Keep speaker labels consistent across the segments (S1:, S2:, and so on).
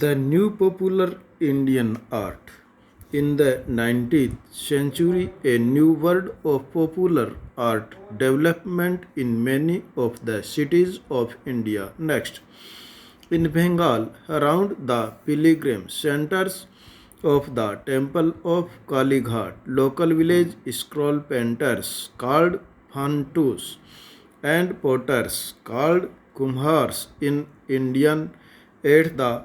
S1: The new popular Indian art. In the 19th century, a new word of popular art development in many of the cities of India. Next, in Bengal, around the pilgrim centers of the temple of Kali Ghat, local village scroll painters called Phantus and potters called Kumhars in Indian at the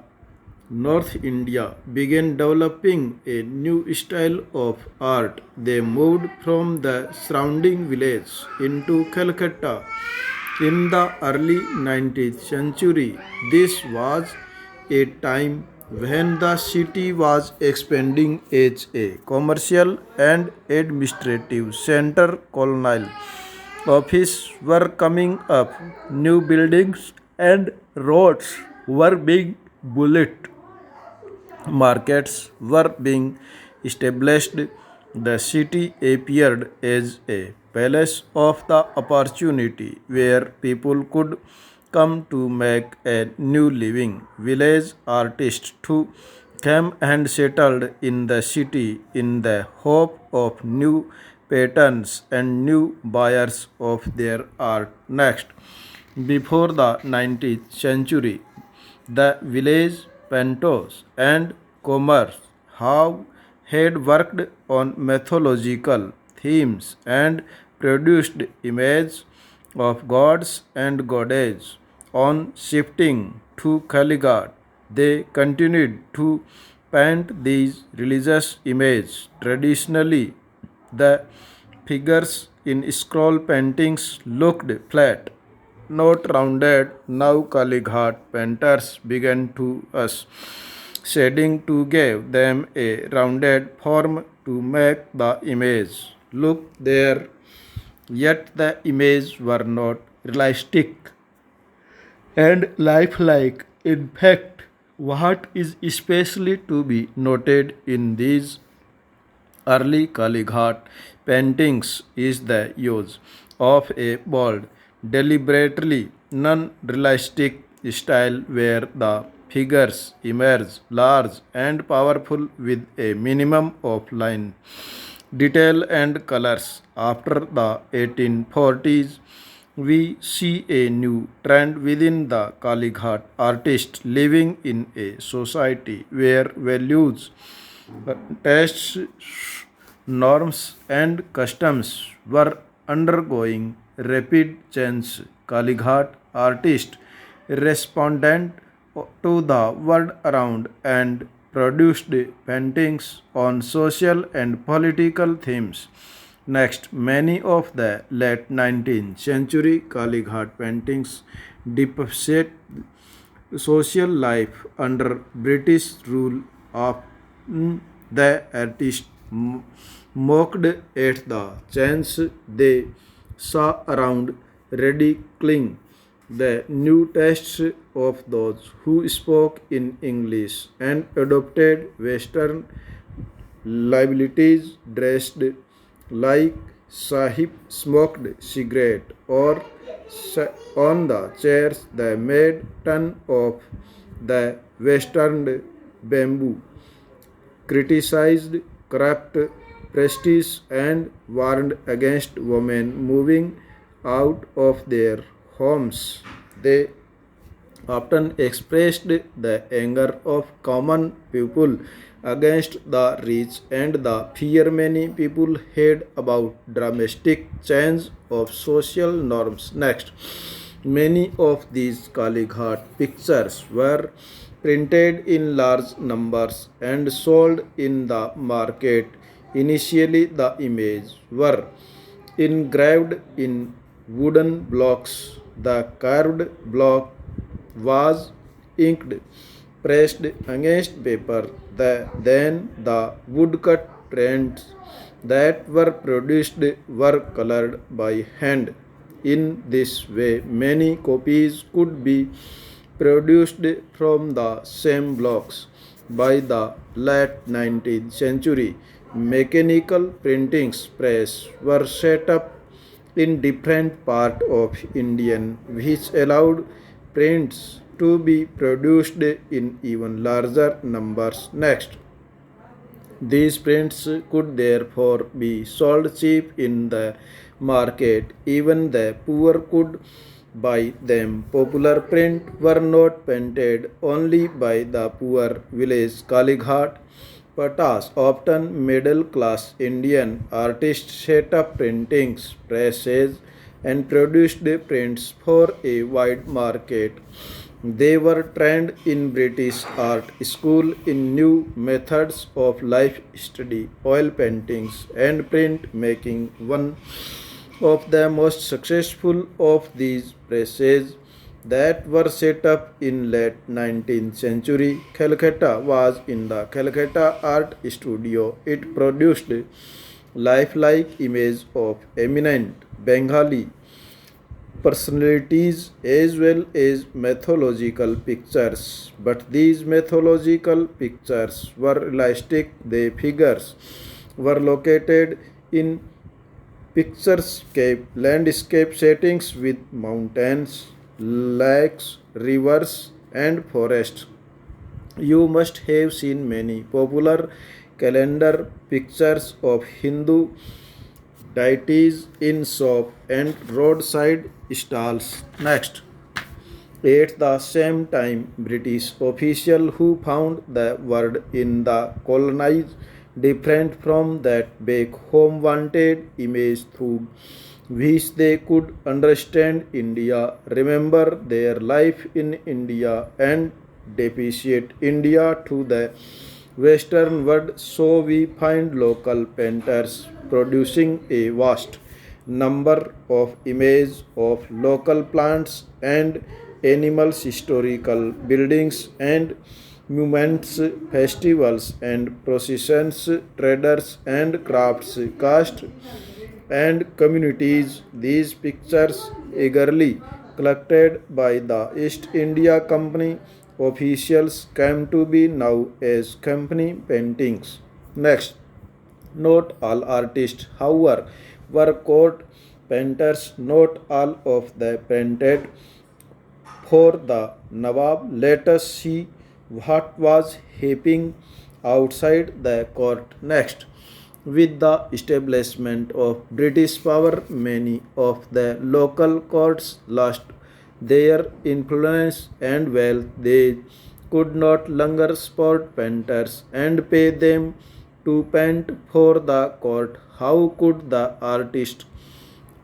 S1: North India began developing a new style of art. They moved from the surrounding village into Calcutta in the early 19th century. This was a time when the city was expanding as a commercial and administrative center. Colonial offices were coming up, new buildings and roads were being built, markets were being established. The city appeared as a palace of the opportunity where people could come to make a new living. Village artists too came and settled in the city in the hope of new patterns and new buyers of their art. Next, before the 19th century, the village painters and commerce have had worked on mythological themes and produced images of gods and goddesses. On shifting to Kalighat, they continued to paint these religious images. Traditionally, the figures in scroll paintings looked flat, not rounded. Now Kalighat painters began to us, shading to give them a rounded form to make the image look there. Yet the images were not realistic and lifelike. In fact, what is especially to be noted in these early Kalighat paintings is the use of a bold, deliberately non-realistic style where the figures emerge large and powerful with a minimum of line, detail and colors. After the 1840s, we see a new trend within the Kalighat artists living in a society where values, tastes, norms, and customs were undergoing rapid change. Kalighat artists responded to the world around and produced paintings on social and political themes. Next, many of the late 19th century Kalighat paintings depict social life under British rule. Of the artist mocked at the chance they saw around, ridiculing the new tastes of those who spoke in English and adopted Western liabilities, dressed like Sahib, smoked cigarette or on the chairs. They made ton of the Western bamboo, criticized corrupt prestige, and warned against women moving out of their homes. They often expressed the anger of common people against the rich and the fear many people had about dramatic change of social norms. Next, many of these Kalighat pictures were printed in large numbers and sold in the market. Initially, the images were engraved in wooden blocks. The carved block was inked, pressed against paper. Then the woodcut prints that were produced were colored by hand. In this way, many copies could be produced from the same blocks. By the late 19th century, mechanical printing press were set up in different parts of India, which allowed prints to be produced in even larger numbers. Next, these prints could therefore be sold cheap in the market. Even the poor could buy them. Popular print were not painted only by the poor village Kalighat Patas. Often middle class Indian artists set up printings presses and produced prints for a wide market. They were trained in British art school in new methods of life study, oil paintings, and print making. One of the most successful of these presses that were set up in late 19th century Calcutta was in the Calcutta Art Studio. It produced lifelike image of eminent Bengali personalities as well as mythological pictures. But these mythological pictures were realistic. The figures were located in picturesque landscape settings with mountains, lakes, rivers, and forests. You must have seen many popular calendar pictures of Hindu deities in shop and roadside stalls. Next, at the same time, British officials who found the word in the colonized different from that back home wanted image through which they could understand India, remember their life in India, and depreciate India to the Western world. So we find local painters producing a vast number of images of local plants and animals, historical buildings and monuments, festivals and processions, traders and crafts, caste and communities. These pictures eagerly collected by the East India Company officials came to be known as company paintings. Next, not all artists, however, were court painters. Not all of the painted for the Nawab. Let us see what was happening outside the court. Next, with the establishment of British power, many of the local courts lost their influence and wealth. They could not longer support painters and pay them to paint for the court. How could the artist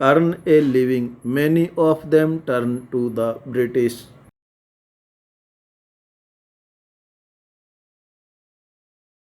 S1: earn a living? Many of them turned to the British